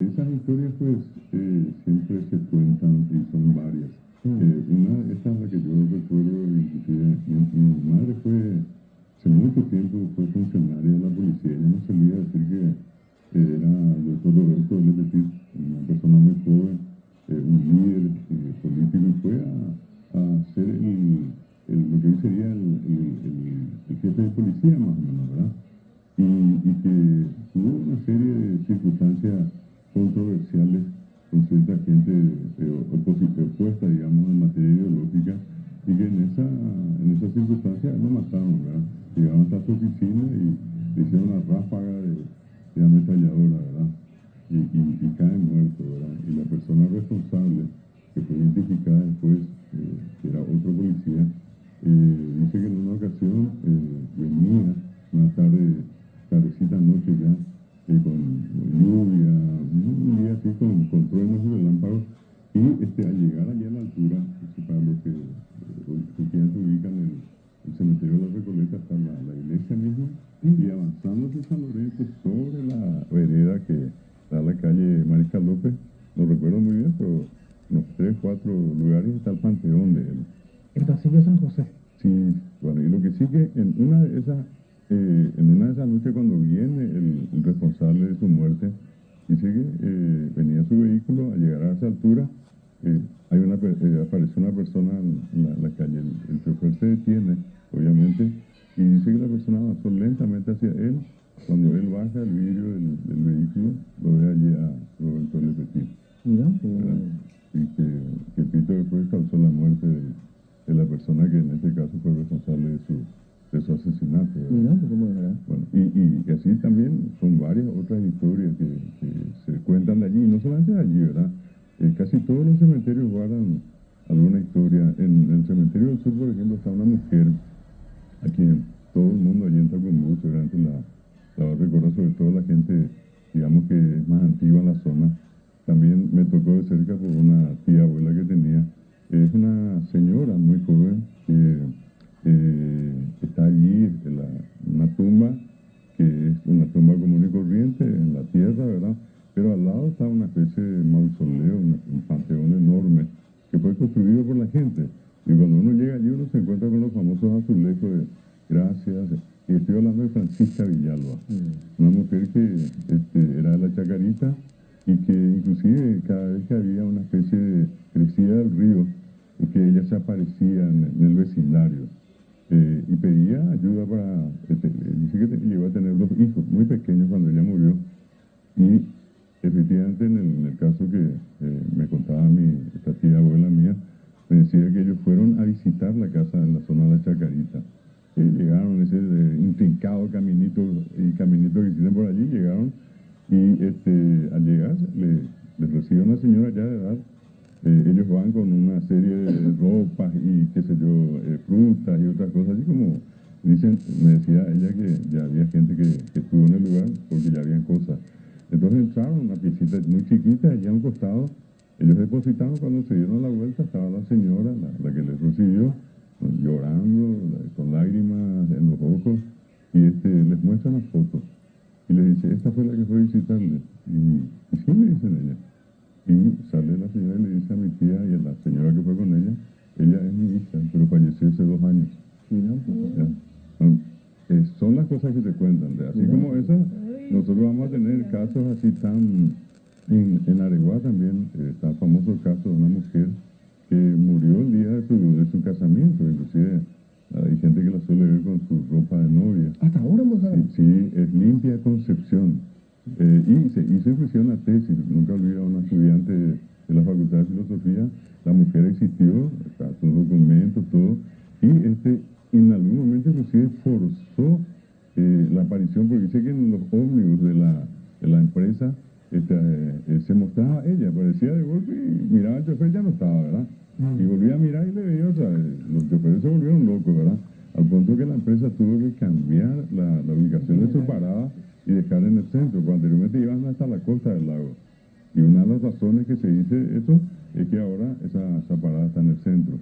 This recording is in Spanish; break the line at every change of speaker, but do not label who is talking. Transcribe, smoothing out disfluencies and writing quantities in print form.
Esas historias pues siempre se cuentan y son varias. Esta es la que yo recuerdo, inclusive mi madre fue, hace mucho tiempo fue funcionaria de la policía. Ella no solía decir que era el doctor Roberto, es decir, una persona muy joven, un líder político, y fue a ser lo que hoy sería el jefe de policía más o menos, ¿verdad? Y que hubo una serie de circunstancias controversiales con cierta gente opuesta, digamos, en materia ideológica, y que en esa circunstancia lo mataron, ¿verdad? Llegaron hasta su oficina y le hicieron una ráfaga de ametralladora, ¿verdad? Y cae muerto, ¿verdad? Y la persona responsable, que fue identificada después, que era otro policía, dice que en una ocasión venía una tardecita noche ya, con lluvia, un día así con truenos y relámpagos, y al llegar allá a la altura, para los que ya se ubican en el cementerio de la Recoleta, está la iglesia misma, y avanzando hacia San Lorenzo sobre la vereda que da a la calle Mariscal López, no recuerdo muy bien, pero unos 3, 4 lugares está el panteón de él.
El pasillo San José.
Sí, bueno, y lo que sí que en una de esas noches, cuando viene el responsable de su muerte, dice que venía su vehículo, al llegar a esa altura, apareció una persona en la calle. El chofer se detiene, obviamente, y dice que la persona avanzó lentamente hacia él. Cuando él baja el vidrio del vehículo, lo ve allí a Roberto Lepetit.
Mira,
Y que Pito después causó la muerte de la persona que en este caso fue responsable de su asesinato, ¿verdad?
Mira, ¿cómo era?
Bueno, y así también son varias otras historias que se cuentan de allí, y no solamente de allí, ¿verdad? Casi todos los cementerios guardan alguna historia. En el cementerio del sur, por ejemplo, está una mujer a quien todo el mundo allí entra con gusto, la va a recordar, sobre todo la gente, digamos, que es más antigua en la zona. También me tocó de cerca por una tía abuela que tenía. Es una señora muy joven que está allí en una tumba, que es una tumba común y corriente en la tierra, ¿verdad? Pero al lado está una especie de mausoleo, un panteón enorme, que fue construido por la gente. Y cuando uno llega allí, uno se encuentra con los famosos azulejos de gracias. Y estoy hablando de Francisca Villalba, una mujer que era de la Chacarita, y que inclusive cada vez que había una especie de crecida del río, y que ella se aparecía en el vecindario y pedía ayuda para... dice que llegó a tener 2 hijos muy pequeños cuando ella murió, y efectivamente en el caso que me contaba esta tía abuela mía, me decía que ellos fueron a visitar la casa en la zona de la Chacarita. Llegaron ese intrincado caminito que hicieron por allí, llegaron, y al llegar les recibe una señora ya de edad. Ellos van con una serie de ropas y qué sé yo, frutas y otras cosas, así como dicen. Me decía ella que ya había gente que estuvo en el lugar porque ya habían cosas. Entonces entraron una piecita muy chiquita allá a un costado. Ellos depositaron, cuando se dieron la vuelta estaba la señora, la que les recibió, llorando, con lágrimas en los ojos, y les muestra una foto y les dice: esta fue la que fue a visitarle. Y sí, le dicen ella. Y sale la señora y le dice a mi tía y a la señora que fue con ella es mi hija, pero falleció hace 2 años.
Mira,
son las cosas que se cuentan. Así como esas, nosotros vamos a tener casos así tan... En Areguá también está el famoso caso de una mujer que murió el día de su casamiento. Inclusive hay gente que la suele ver con su ropa de novia.
hasta ahora, mujer.
Sí, es Limpia Concepción. Y se hizo inclusive una tesis. Nunca olvido a una estudiante de la Facultad de Filosofía. La mujer existió, sus documentos, todo, y en algún momento inclusive forzó la aparición, porque dice que en los ómnibus de la empresa se mostraba ella, aparecía de golpe y miraba al chofer, ya no estaba, ¿verdad? Y volvía a mirar y le veía, o sea, los choferes se volvieron locos, ¿verdad? Al punto que la empresa tuvo que cambiar la ubicación de su parada y dejar en el centro, porque anteriormente iban hasta la costa del lago. Y una de las razones que se dice eso es que ahora esa parada está en el centro.